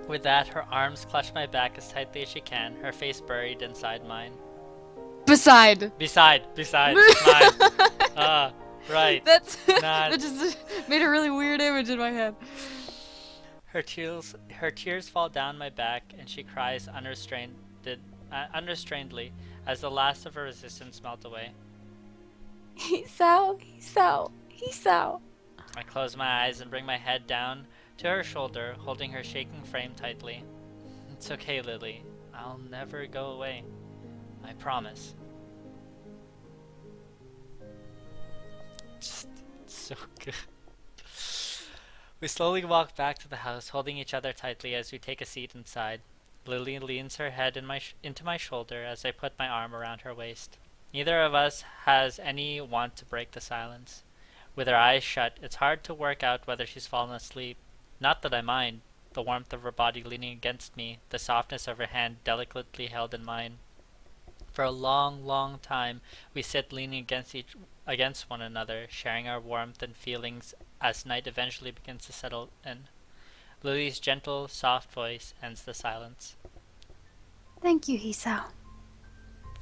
With that, her arms clutch my back as tightly as she can, her face buried inside mine. Beside. Beside, mine. Right. That's Not. that just made a really weird image in my head. Her tears fall down my back, and she cries unrestrainedly as the last of her resistance melt away. Hisao. I close my eyes and bring my head down to her shoulder, holding her shaking frame tightly. It's okay, Lily. I'll never go away. I promise. Just so good. We slowly walk back to the house, holding each other tightly as we take a seat inside. Lily leans her head into my shoulder as I put my arm around her waist. Neither of us has any want to break the silence. With her eyes shut, it's hard to work out whether she's fallen asleep. Not that I mind. The warmth of her body leaning against me, the softness of her hand delicately held in mine. For a long, long time, we sit leaning against one another, sharing our warmth and feelings as night eventually begins to settle in. Lily's gentle, soft voice ends the silence. Thank you, Hisao.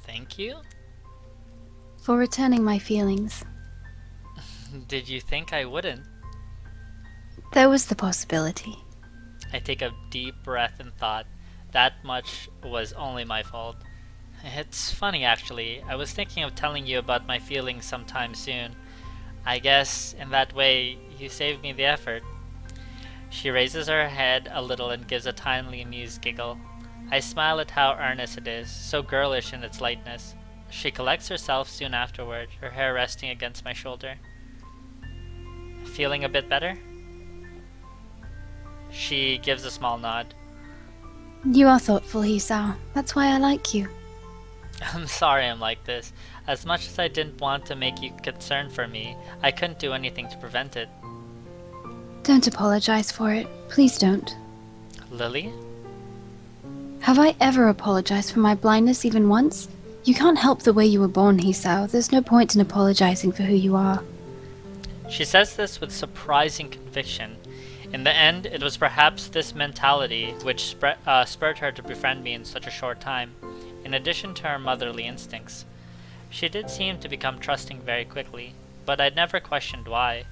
Thank you? For returning my feelings. Did you think I wouldn't? There was the possibility. I take a deep breath in thought. That much was only my fault. It's funny, actually. I was thinking of telling you about my feelings sometime soon. I guess, in that way, you saved me the effort. She raises her head a little and gives a tiny amused giggle. I smile at how earnest it is, so girlish in its lightness. She collects herself soon afterward, her hair resting against my shoulder. Feeling a bit better? She gives a small nod. You are thoughtful, Hisao. That's why I like you. I'm sorry I'm like this. As much as I didn't want to make you concerned for me, I couldn't do anything to prevent it. Don't apologize for it. Please don't. Lily? Have I ever apologized for my blindness even once? You can't help the way you were born, Hisao. There's no point in apologizing for who you are. She says this with surprising conviction. In the end, it was perhaps this mentality which spurred her to befriend me in such a short time, in addition to her motherly instincts. She did seem to become trusting very quickly, but I'd never questioned why.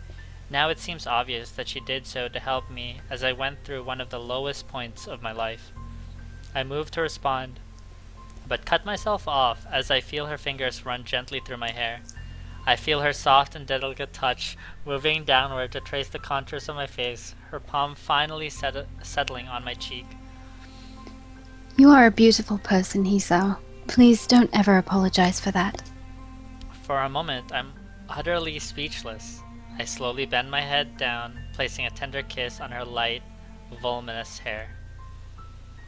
Now it seems obvious that she did so to help me as I went through one of the lowest points of my life. I moved to respond, but cut myself off as I feel her fingers run gently through my hair. I feel her soft and delicate touch moving downward to trace the contours of my face, her palm finally settling on my cheek. You are a beautiful person, Hisao. Please don't ever apologize for that. For a moment, I'm utterly speechless. I slowly bend my head down, placing a tender kiss on her light, voluminous hair.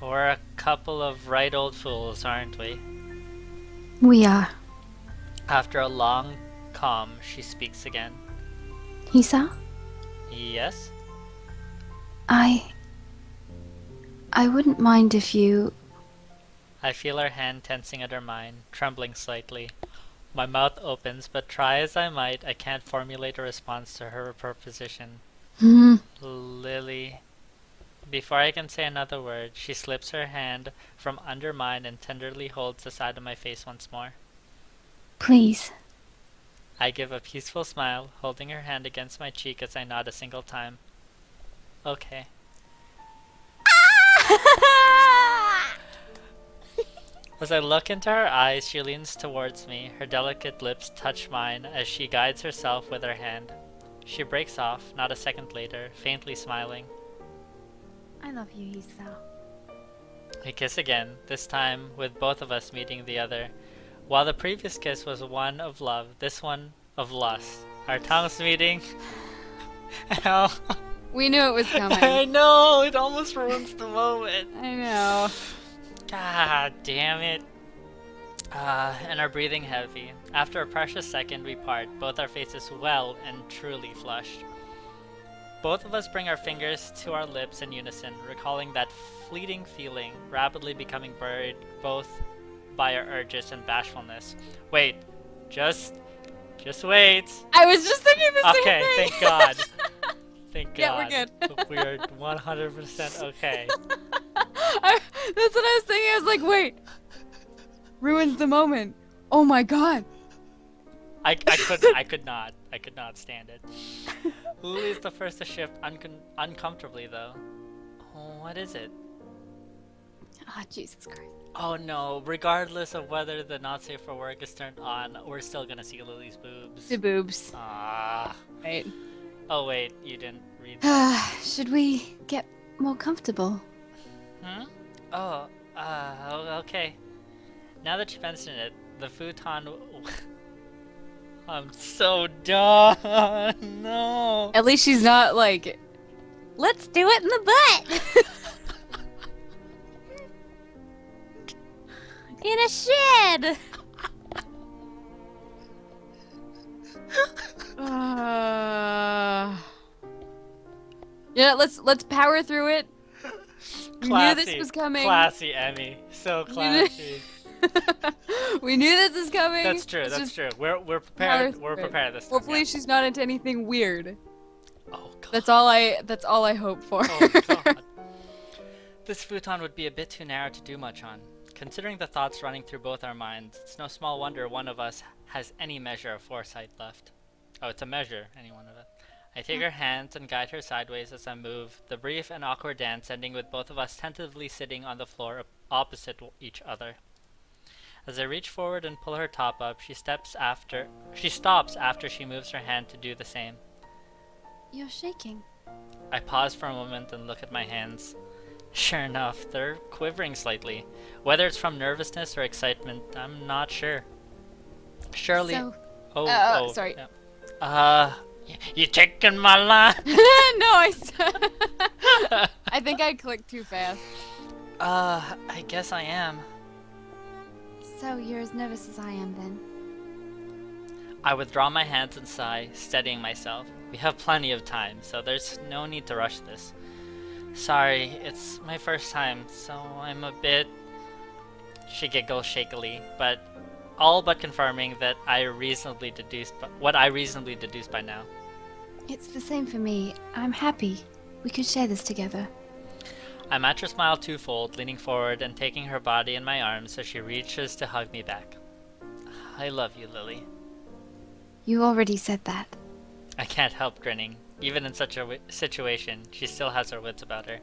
We're a couple of right old fools, aren't we? We are. After a long calm, she speaks again. Hisao? Yes? I wouldn't mind if you... I feel her hand tensing at her mind, trembling slightly. My mouth opens, but try as I might, I can't formulate a response to her proposition. Lily. Before I can say another word, she slips her hand from under mine and tenderly holds the side of my face once more. Please. I give a peaceful smile, holding her hand against my cheek as I nod a single time. Okay. As I look into her eyes, she leans towards me. Her delicate lips touch mine as she guides herself with her hand. She breaks off, not a second later, faintly smiling. I love you, Hisao. We kiss again, this time with both of us meeting the other. While the previous kiss was one of love, this one of lust. Our tongues meeting. Ow. We knew it was coming. I know, it almost ruins the moment. I know. God damn it. And our breathing heavy. After a precious second, we part, both our faces well and truly flushed. Both of us bring our fingers to our lips in unison, recalling that fleeting feeling, rapidly becoming buried both by our urges and bashfulness. Wait, just wait. I was just thinking the same Okay, thing. thank God. Thank God. Yeah, we're good. We are 100% okay. That's what I was thinking. I was like, wait. Ruins the moment. Oh my god. I could not stand it. Lily's the first to shift uncomfortably though. Oh, what is it? Ah, Jesus Christ. Oh no, regardless of whether the not safe for work is turned on, we're still gonna see Lily's boobs. The boobs. Ah. Right. Oh wait, you didn't read that. Should we get more comfortable? Hmm? Oh, okay. Now that you mention it, the futon... I'm so done. No. At least she's not like, let's do it in the butt. In a shed. Yeah, let's power through it. We knew this was coming. Classy, Emmy. So classy. We knew this was coming. That's true. Let's That's just true. We're prepared. power We're through it. prepared this time. Hopefully she's not into anything weird. Oh god. That's all I hope for. Oh god. This futon would be a bit too narrow to do much on. Considering the thoughts running through both our minds, it's no small wonder one of us has any measure of foresight left. Oh, it's a measure, any one of it. I take her hands and guide her sideways as I move, the brief and awkward dance ending with both of us tentatively sitting on the floor opposite each other. As I reach forward and pull her top up, she stops after she moves her hand to do the same. You're shaking. I pause for a moment and look at my hands. Sure enough, they're quivering slightly. Whether it's from nervousness or excitement, I'm not sure. Surely... So, sorry. Yeah. You taking my line? No, I think I clicked too fast. I guess I am. so you're as nervous as I am then? I withdraw my hands and sigh, steadying myself. We have plenty of time, so there's no need to rush this. Sorry, it's my first time, so I'm a bit... She giggles shakily, but all but confirming that what I reasonably deduced by now. It's the same for me. I'm happy. We could share this together. I match her smile twofold, leaning forward and taking her body in my arms as she reaches to hug me back. I love you, Lily. You already said that. I can't help grinning. Even in such a situation, she still has her wits about her.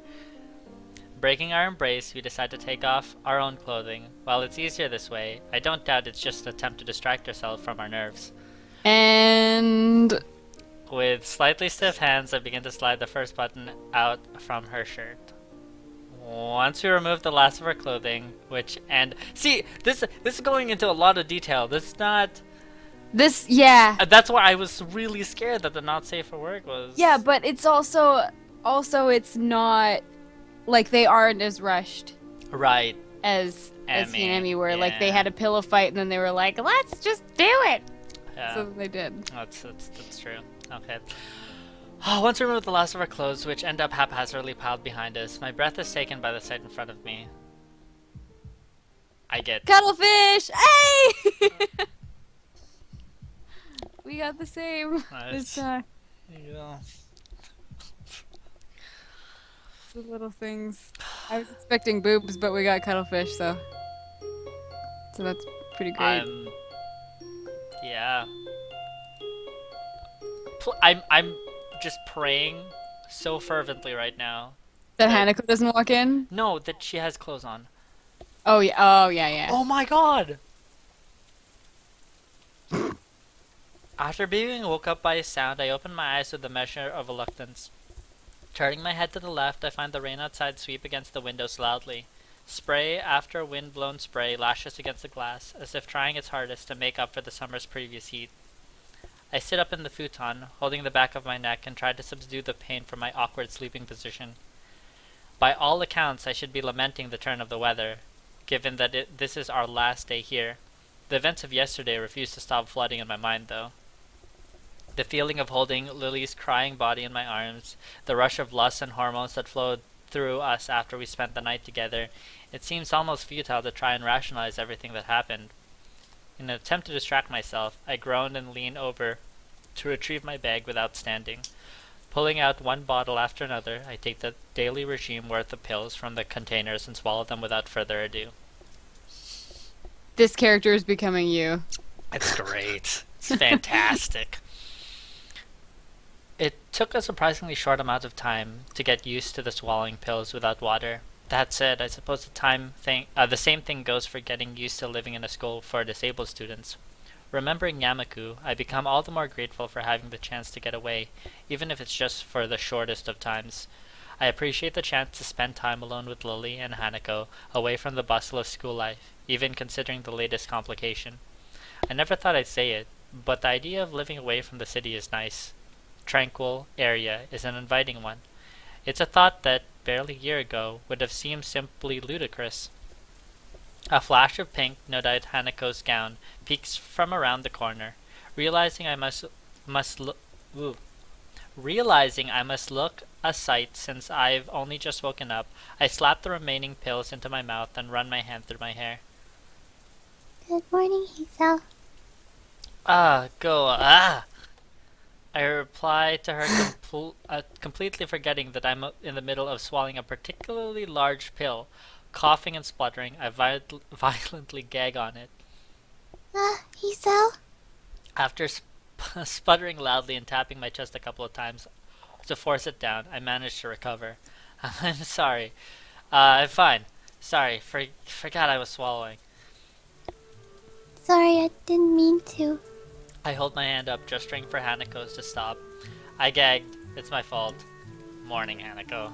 Breaking our embrace, we decide to take off our own clothing. While it's easier this way, I don't doubt it's just an attempt to distract ourselves from our nerves. And With slightly stiff hands, I begin to slide the first button out from her shirt. Once we remove the last of her clothing, see, this is going into a lot of detail. yeah. That's why I was really scared that the not safe for work was. Yeah, but it's also it's not like they aren't as rushed Right. as he and Emmy, Emmy were. Like they yeah. had a pillow fight and then they were like, let's just do it. Yeah. So they did. That's true. Okay. Once we remove the last of our clothes, which end up haphazardly piled behind us, my breath is taken by the sight in front of me. I get... Cuttlefish! Hey! We got the same this time. Yeah. The little things. I was expecting boobs, but we got cuttlefish, so that's pretty great. Yeah. I'm just praying so fervently right now. That Hanako doesn't walk in? No, that she has clothes on. Oh yeah. Oh my god! After being woke up by a sound, I open my eyes with a measure of reluctance. Turning my head to the left, I find the rain outside sweep against the windows loudly. Spray after wind-blown spray lashes against the glass, as if trying its hardest to make up for the summer's previous heat. I sit up in the futon, holding the back of my neck, and try to subdue the pain from my awkward sleeping position. By all accounts, I should be lamenting the turn of the weather, given that this is our last day here. The events of yesterday refuse to stop flooding in my mind, though. The feeling of holding Lily's crying body in my arms, the rush of lust and hormones that flowed through us after we spent the night together, it seems almost futile to try and rationalize everything that happened. In an attempt to distract myself, I groaned and leaned over to retrieve my bag without standing. Pulling out one bottle after another, I take the daily regime worth of pills from the containers and swallow them without further ado. This character is becoming you. It's great. It's fantastic. It took a surprisingly short amount of time to get used to the swallowing pills without water. That said, I suppose the same thing goes for getting used to living in a school for disabled students. Remembering Yamaku, I become all the more grateful for having the chance to get away, even if it's just for the shortest of times. I appreciate the chance to spend time alone with Lily and Hanako, away from the bustle of school life, even considering the latest complication. I never thought I'd say it, but the idea of living away from the city is nice. Tranquil area is an inviting one. It's a thought that, barely a year ago, would have seemed simply ludicrous. A flash of pink, no doubt Hanako's gown, peeks from around the corner. Realizing I must look a sight since I've only just woken up, I slap the remaining pills into my mouth and run my hand through my hair. Good morning, Hisao. I reply to her, completely forgetting that I'm in the middle of swallowing a particularly large pill. Coughing and spluttering, I violently gag on it. Hisao? After sputtering loudly and tapping my chest a couple of times to force it down, I manage to recover. I'm sorry. I'm fine. Sorry, forgot I was swallowing. Sorry, I didn't mean to. I hold my hand up, gesturing for Hanako's to stop. I gagged. It's my fault. Morning, Hanako.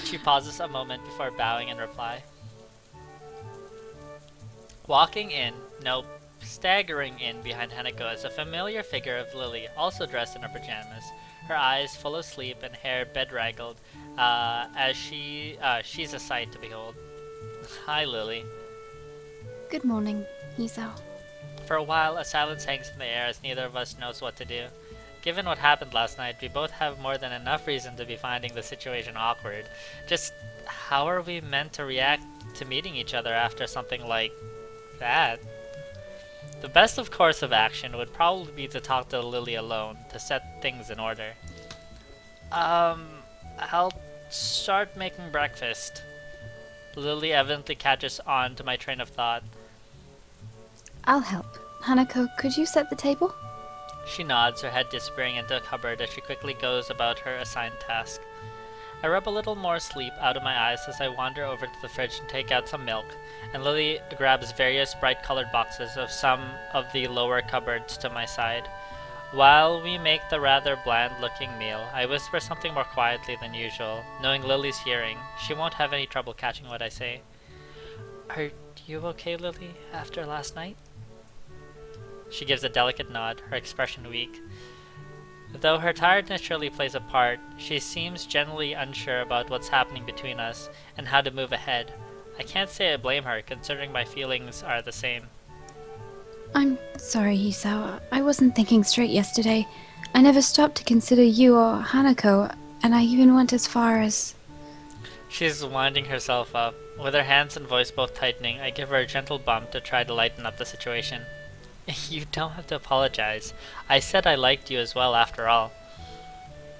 She pauses a moment before bowing in reply. Staggering in behind Hanako is a familiar figure of Lily, also dressed in her pajamas. Her eyes full of sleep and hair bedraggled, as she's a sight to behold. Hi, Lily. Good morning, Hisao. For a while, a silence hangs in the air as neither of us knows what to do. Given what happened last night, we both have more than enough reason to be finding the situation awkward. Just how are we meant to react to meeting each other after something like that? The best of course of action would probably be to talk to Lily alone, to set things in order. I'll start making breakfast. Lily evidently catches on to my train of thought. I'll help. Hanako, could you set the table? She nods, her head disappearing into a cupboard as she quickly goes about her assigned task. I rub a little more sleep out of my eyes as I wander over to the fridge and take out some milk, and Lily grabs various bright-colored boxes of some of the lower cupboards to my side. While we make the rather bland-looking meal, I whisper something more quietly than usual, knowing Lily's hearing. She won't have any trouble catching what I say. Are you okay, Lily, after last night? She gives a delicate nod, her expression weak. Though her tiredness surely plays a part, she seems generally unsure about what's happening between us and how to move ahead. I can't say I blame her, considering my feelings are the same. I'm sorry, Hisao. I wasn't thinking straight yesterday. I never stopped to consider you or Hanako, and I even went as far as... She's winding herself up. With her hands and voice both tightening, I give her a gentle bump to try to lighten up the situation. You don't have to apologize. I said I liked you as well, after all.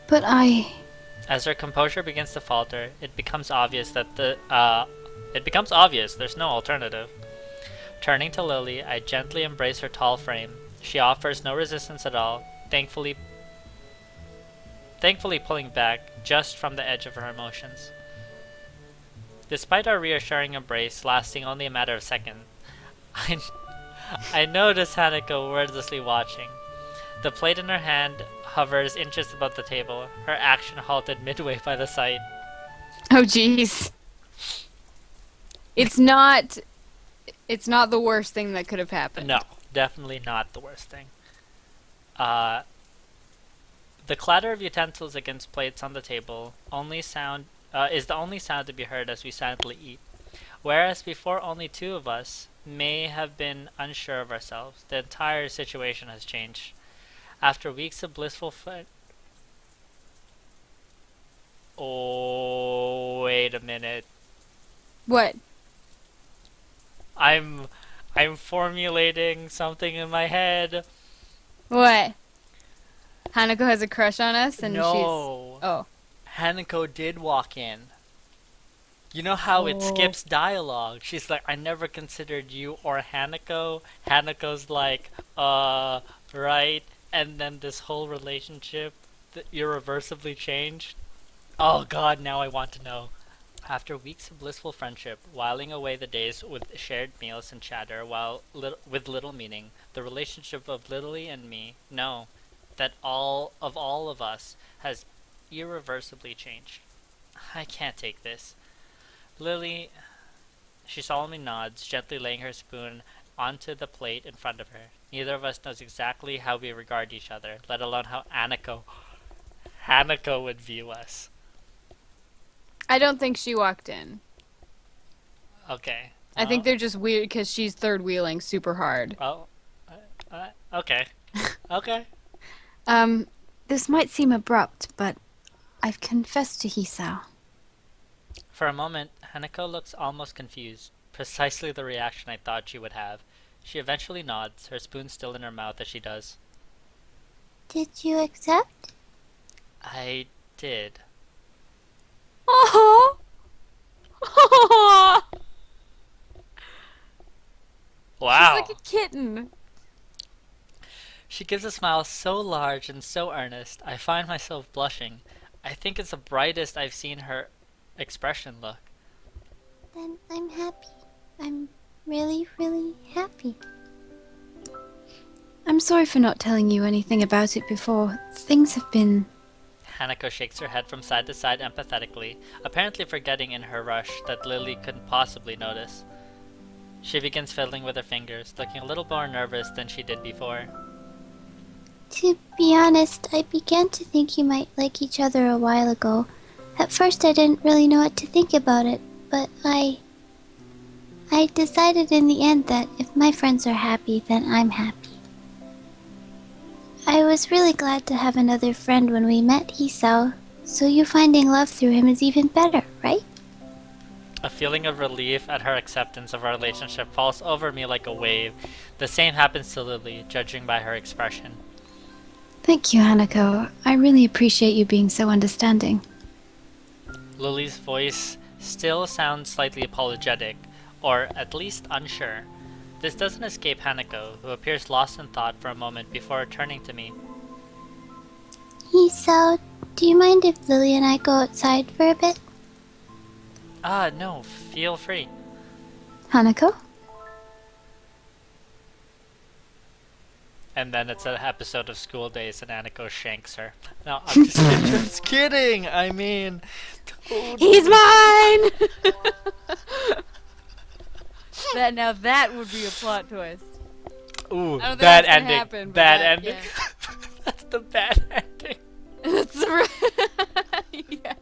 But I... As her composure begins to falter, it becomes obvious there's no alternative. Turning to Lily, I gently embrace her tall frame. She offers no resistance at all, thankfully pulling back just from the edge of her emotions. Despite our reassuring embrace lasting only a matter of seconds, I notice Hanako wordlessly watching. The plate in her hand hovers inches above the table, her action halted midway by the sight. Oh, jeez. It's not the worst thing that could have happened. No, definitely not the worst thing. The clatter of utensils against plates on the table is the only sound to be heard as we silently eat. Whereas before only two of us may have been unsure of ourselves, the entire situation has changed. After weeks of blissful Oh, wait a minute. What? I'm formulating something in my head. What? Hanako has a crush on us, and No. she's. Oh. Hanako did walk in. You know how it Oh. skips dialogue? She's like, I never considered you or Hanako. Hanako's like, right. And then this whole relationship irreversibly changed. Oh god, now I want to know. After weeks of blissful friendship, whiling away the days with shared meals and chatter with little meaning, the relationship of Lily and me, no, that all of us has irreversibly changed. I can't take this. Lily, she solemnly nods, gently laying her spoon onto the plate in front of her. Neither of us knows exactly how we regard each other, let alone how Hanako would view us. I don't think she walked in. Okay. I think they're just weird because she's third wheeling super hard. Oh. Okay. Okay. This might seem abrupt, but I've confessed to Hisao. For a moment, Hanako looks almost confused, precisely the reaction I thought she would have. She eventually nods, her spoon still in her mouth as she does. Did you accept? I did. Oh! Wow. She's like a kitten. She gives a smile so large and so earnest, I find myself blushing. I think it's the brightest I've seen her expression look. Then I'm happy. I'm really, really happy. I'm sorry for not telling you anything about it before. Things have been... Hanako shakes her head from side to side empathetically, apparently forgetting in her rush that Lily couldn't possibly notice. She begins fiddling with her fingers, looking a little more nervous than she did before. To be honest, I began to think you might like each other a while ago. At first I didn't really know what to think about it, but I decided in the end that if my friends are happy, then I'm happy. I was really glad to have another friend when we met Hisao, so you finding love through him is even better, right? A feeling of relief at her acceptance of our relationship falls over me like a wave. The same happens to Lily, judging by her expression. Thank you, Hanako. I really appreciate you being so understanding. Lily's voice still sounds slightly apologetic, or at least unsure. This doesn't escape Hanako, who appears lost in thought for a moment before turning to me. Hisao, do you mind if Lily and I go outside for a bit? No, feel free. Hanako? And then it's an episode of School Days and Aniko shanks her. No, I'm just kidding. Just kidding. I mean, He's mine! that would be a plot twist. ooh, I don't think bad that's gonna ending. happen, but Bad that- ending. yeah. That's the bad ending. That's right. Yeah.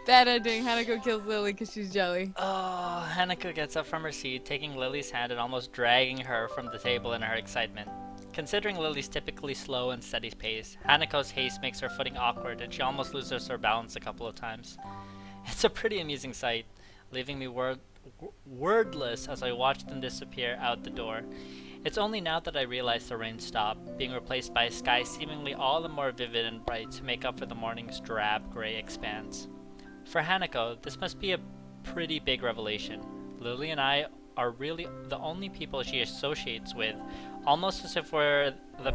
Bad ending. Hanako kills Lily because she's jelly. Oh, Hanako gets up from her seat, taking Lily's hand and almost dragging her from the table in her excitement. Considering Lily's typically slow and steady pace, Hanako's haste makes her footing awkward and she almost loses her balance a couple of times. It's a pretty amusing sight, leaving me wordless as I watch them disappear out the door. It's only now that I realize the rain stopped, being replaced by a sky seemingly all the more vivid and bright to make up for the morning's drab gray expanse. For Hanako, this must be a pretty big revelation. Lily and I are really the only people she associates with, almost as if we were the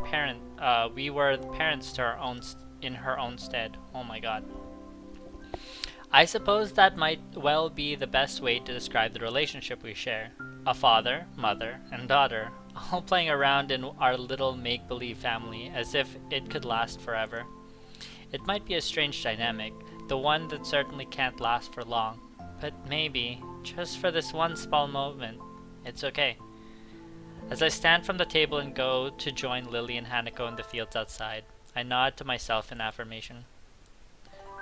parents to our own in her own stead. Oh my god. I suppose that might well be the best way to describe the relationship we share. A father, mother, and daughter, all playing around in our little make-believe family as if it could last forever. It might be a strange dynamic, the one that certainly can't last for long, but maybe, just for this one small moment, it's okay. As I stand from the table and go to join Lily and Hanako in the fields outside, I nod to myself in affirmation.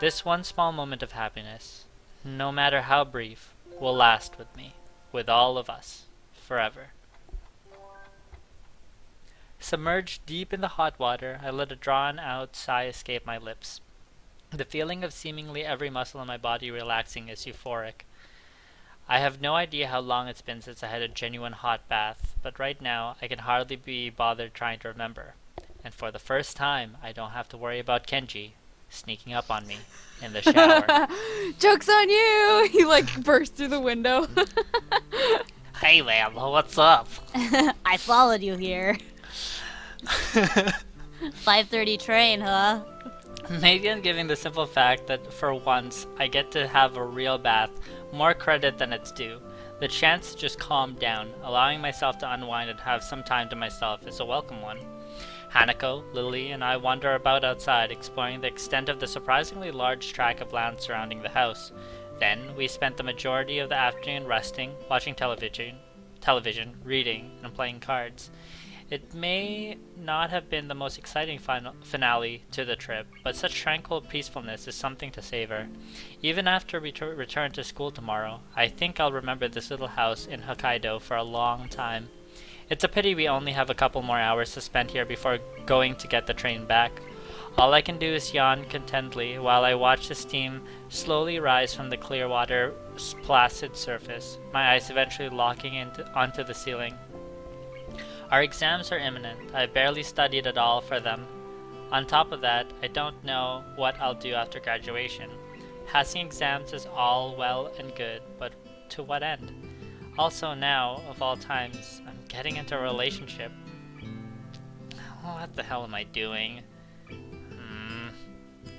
This one small moment of happiness, no matter how brief, will last with me, with all of us, forever. Submerged deep in the hot water, I let a drawn-out sigh escape my lips. The feeling of seemingly every muscle in my body relaxing is euphoric. I have no idea how long it's been since I had a genuine hot bath, but right now I can hardly be bothered trying to remember. And for the first time, I don't have to worry about Kenji sneaking up on me in the shower. Joke's on you! He like burst through the window. Hey man, what's up? I followed you here. 5:30 train, huh? Maybe I'm giving the simple fact that for once I get to have a real bath more credit than it's due. The chance to just calm down, allowing myself to unwind and have some time to myself is a welcome one. Hanako, Lily, and I wander about outside, exploring the extent of the surprisingly large tract of land surrounding the house. Then, we spent the majority of the afternoon resting, watching television, reading, and playing cards. It may not have been the most exciting finale to the trip, but such tranquil peacefulness is something to savor. Even after we return to school tomorrow, I think I'll remember this little house in Hokkaido for a long time. It's a pity we only have a couple more hours to spend here before going to get the train back. All I can do is yawn contentedly while I watch the steam slowly rise from the clear water's placid surface, my eyes eventually locking onto the ceiling. Our exams are imminent. I barely studied at all for them. On top of that, I don't know what I'll do after graduation. Passing exams is all well and good, but to what end? Also now, of all times, I'm getting into a relationship. What the hell am I doing?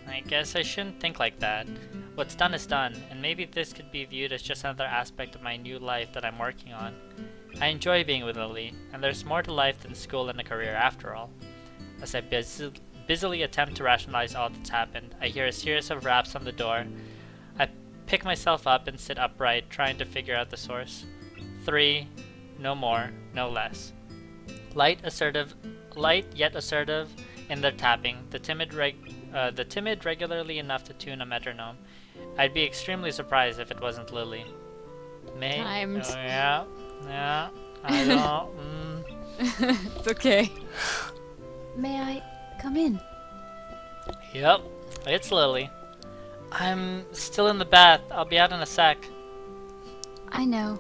I guess I shouldn't think like that. What's done is done, and maybe this could be viewed as just another aspect of my new life that I'm working on. I enjoy being with Lily, and there's more to life than school and a career after all. As I busily attempt to rationalize all that's happened, I hear a series of raps on the door. I pick myself up and sit upright, trying to figure out the source. 3, no more, no less. Light yet assertive in their tapping, the timid regularly enough to tune a metronome. I'd be extremely surprised if it wasn't Lily. May? Timed. Oh, yeah, I don't, It's okay. May I come in? Yep, it's Lily. I'm still in the bath. I'll be out in a sec. I know.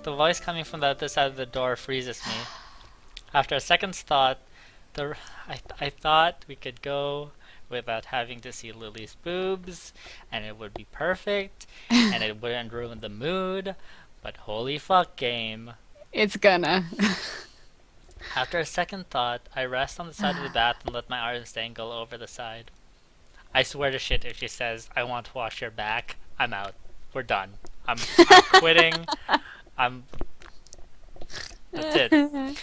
The voice coming from the other side of the door freezes me. After a second's thought, I thought we could go without having to see Lily's boobs, and it would be perfect, and it wouldn't ruin the mood, but holy fuck game. It's gonna. After a second thought, I rest on the side of the bath and let my arms dangle over the side. I swear to shit if she says, I want to wash your back, I'm out. We're done. I'm quitting. That's it.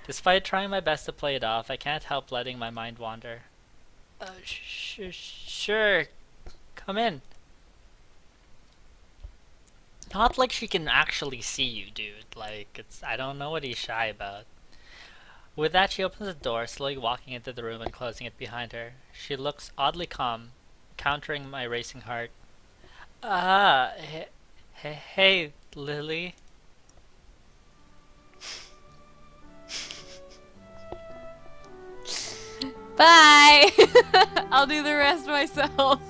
Despite trying my best to play it off, I can't help letting my mind wander. Sure. Come in. Not like she can actually see you, dude. Like, I don't know what he's shy about. With that, she opens the door, slowly walking into the room and closing it behind her. She looks oddly calm, countering my racing heart. Hey, Lily. Bye! I'll do the rest myself.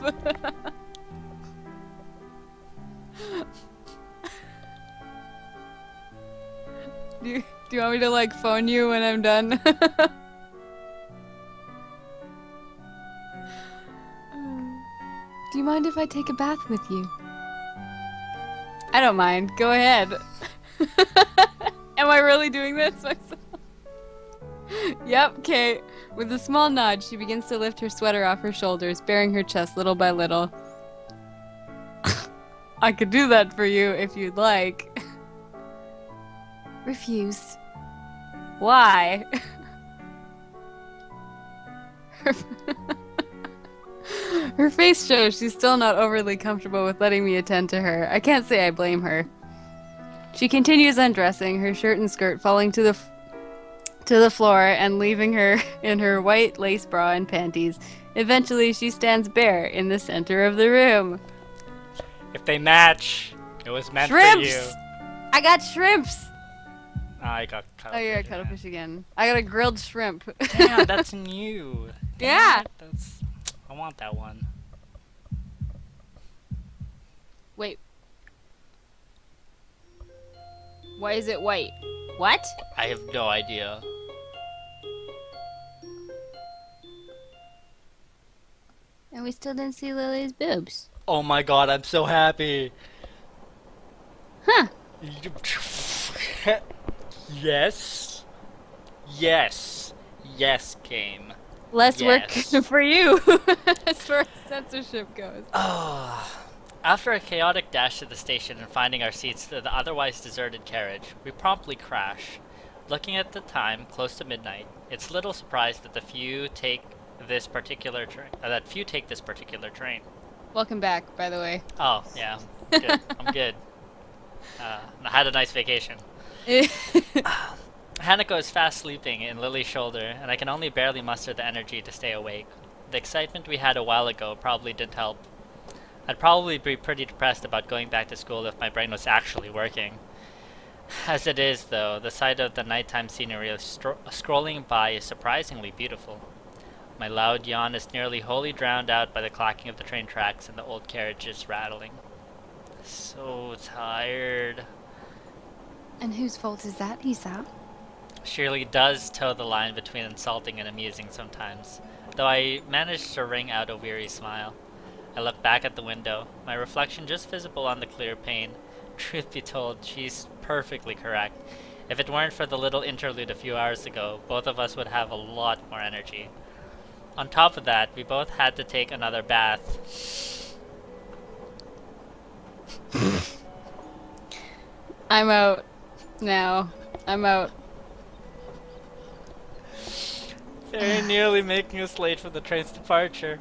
Do you want me to like phone you when I'm done? Do you mind if I take a bath with you? I don't mind. Go ahead. Am I really doing this myself? Yep, okay. With a small nod, she begins to lift her sweater off her shoulders, baring her chest little by little. I could do that for you if you'd like. Refused. Why? Her face shows she's still not overly comfortable with letting me attend to her. I can't say I blame her. She continues undressing, her shirt and skirt falling to the floor and leaving her in her white lace bra and panties. Eventually, she stands bare in the center of the room. If they match, it was meant Shrimps! for you. I got shrimps! I got cuttlefish. Oh, yeah, cuttlefish again. I got a grilled shrimp. Damn, that's new. Yeah. I want that one. Wait. Why is it white? What? I have no idea. And we still didn't see Lily's boobs. Oh my god, I'm so happy. Huh. Yes. Yes. Yes, game. Less Yes. work for you as far as censorship goes. After a chaotic dash to the station and finding our seats to the otherwise deserted carriage, we promptly crash. Looking at the time, close to midnight, it's little surprise that few take this particular train. Welcome back, by the way. Oh, yeah. Good. I'm good. I had a nice vacation. Hanako is fast sleeping in Lily's shoulder, and I can only barely muster the energy to stay awake. The excitement we had a while ago probably didn't help. I'd probably be pretty depressed about going back to school if my brain was actually working. As it is, though, the sight of the nighttime scenery scrolling by is surprisingly beautiful. My loud yawn is nearly wholly drowned out by the clacking of the train tracks and the old carriages rattling. So tired. And whose fault is that, Hisao? Shirley does toe the line between insulting and amusing sometimes, though I manage to wring out a weary smile. I look back at the window, my reflection just visible on the clear pane. Truth be told, she's perfectly correct. If it weren't for the little interlude a few hours ago, both of us would have a lot more energy. On top of that, we both had to take another bath. I'm out now. I'm out. Very nearly making us late for the train's departure.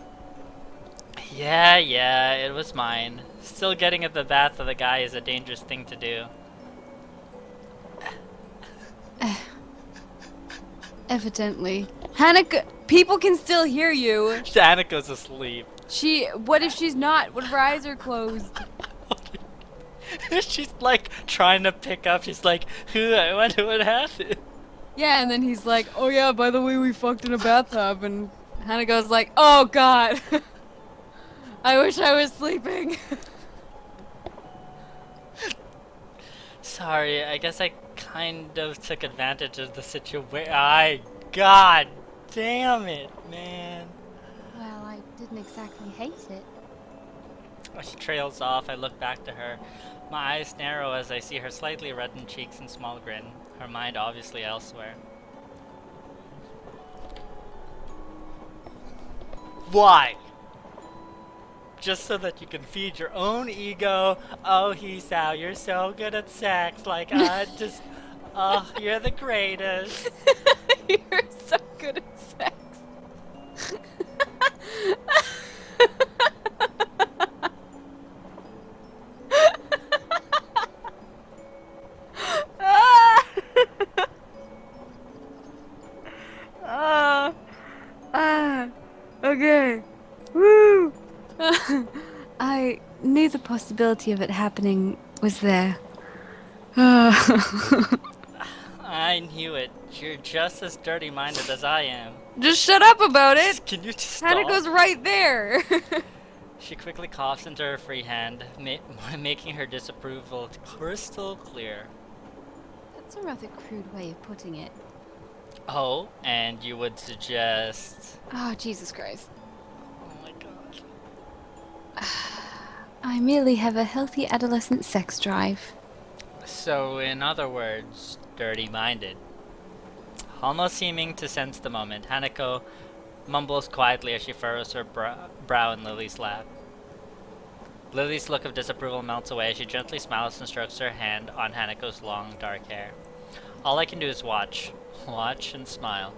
Yeah, it was mine. Still getting at the bath of the guy is a dangerous thing to do. Evidently. Hanako, people can still hear you. Hanako's asleep. What if she's not? What if her eyes are closed? She's like trying to pick up. She's like, I wonder what happened. Yeah, and then he's like, oh yeah, by the way, we fucked in a bathtub. And Hanako's like, oh god. I wish I was sleeping. Sorry, I guess I kind of took advantage of the situation. God damn it, man. Well, I didn't exactly hate it. As she trails off, I look back to her. My eyes narrow as I see her slightly reddened cheeks and small grin, her mind obviously elsewhere. Why? Just so that you can feed your own ego. Oh, Hisao, you're so good at sex. Like, oh, you're the greatest. You're so good at sex. Okay. Woo! I knew the possibility of it happening was there. I knew it. You're just as dirty-minded as I am. Just shut up about it! Can you just stop? Hanako's right there! She quickly coughs into her free hand, making her disapproval crystal clear. That's a rather crude way of putting it. Oh, and you would suggest... Oh, Jesus Christ. Oh my god. I merely have a healthy adolescent sex drive. So, in other words, dirty-minded. Almost seeming to sense the moment, Hanako mumbles quietly as she furrows her brow in Lily's lap. Lily's look of disapproval melts away as she gently smiles and strokes her hand on Hanako's long, dark hair. All I can do is watch. Watch and smile.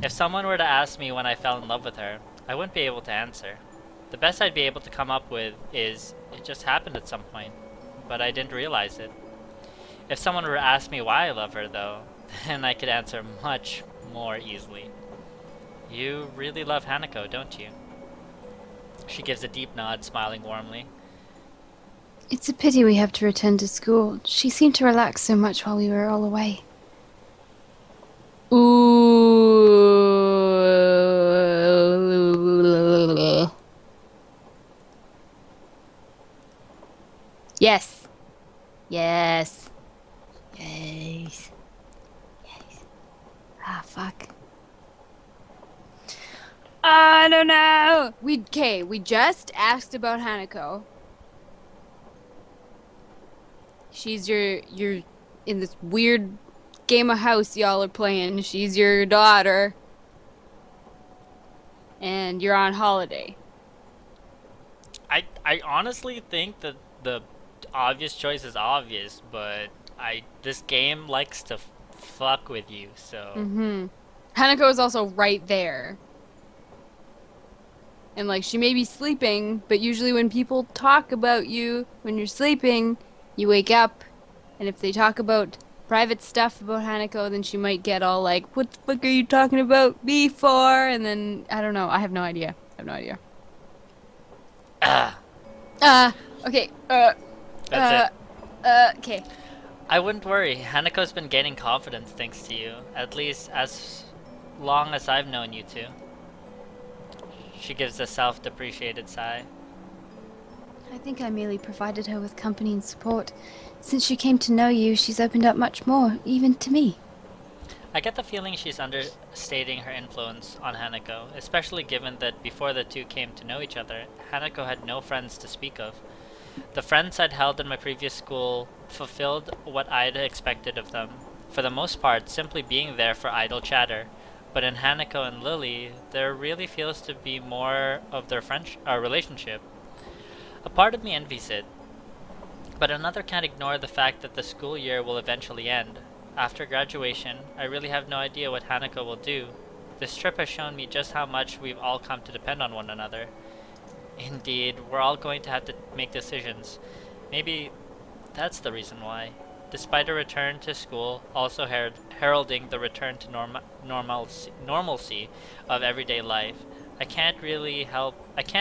If someone were to ask me when I fell in love with her, I wouldn't be able to answer. The best I'd be able to come up with is, it just happened at some point, but I didn't realize it. If someone were to ask me why I love her, though, then I could answer much more easily. You really love Hanako, don't you? She gives a deep nod, smiling warmly. It's a pity we have to return to school. She seemed to relax so much while we were all away. Ooh. Yes. Yes. Yes. Ah, fuck. I don't know. We just asked about Hanako. She's your in this weird game of house y'all are playing. She's your daughter. And you're on holiday. I honestly think that the obvious choice is obvious, but this game likes to fuck with you, so Mm-hmm. Hanako is also right there. And like she may be sleeping, but usually when people talk about you when you're sleeping, you wake up, and if they talk about private stuff about Hanako, then she might get all like, "What the fuck are you talking about me for?" And then I don't know. I have no idea. ah, Okay. that's it. Okay. I wouldn't worry. Hanako's been gaining confidence thanks to you, at least as long as I've known you two. She gives a self-depreciated sigh. I think I merely provided her with company and support. Since she came to know you, she's opened up much more, even to me. I get the feeling she's understating her influence on Hanako, especially given that before the two came to know each other, Hanako had no friends to speak of. The friends I'd held in my previous school fulfilled what I'd expected of them, for the most part simply being there for idle chatter. But in Hanako and Lily, there really feels to be more of their relationship. A part of me envies it, but another can't ignore the fact that the school year will eventually end. After graduation, I really have no idea what Hanako will do. This trip has shown me just how much we've all come to depend on one another. Indeed, we're all going to have to make decisions. Maybe that's the reason why. Despite a return to school also heralding the return to normalcy of everyday life, I can't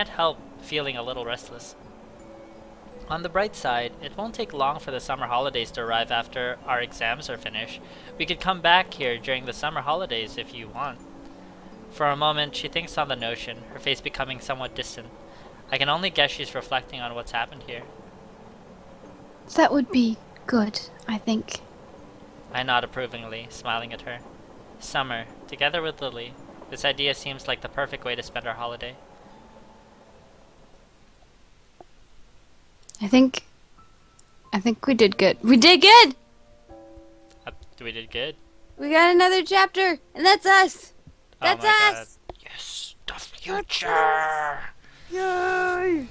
help feeling a little restless. On the bright side, it won't take long for the summer holidays to arrive after our exams are finished. We could come back here during the summer holidays if you want. For a moment, she thinks on the notion, her face becoming somewhat distant. I can only guess she's reflecting on what's happened here. That would be good, I think. I nod approvingly, smiling at her. Summer, together with Lily. This idea seems like the perfect way to spend our holiday. I think we did good. We did good! We did good. We got another chapter, and that's us. Oh That's my us. God. Yes, the future! Yay!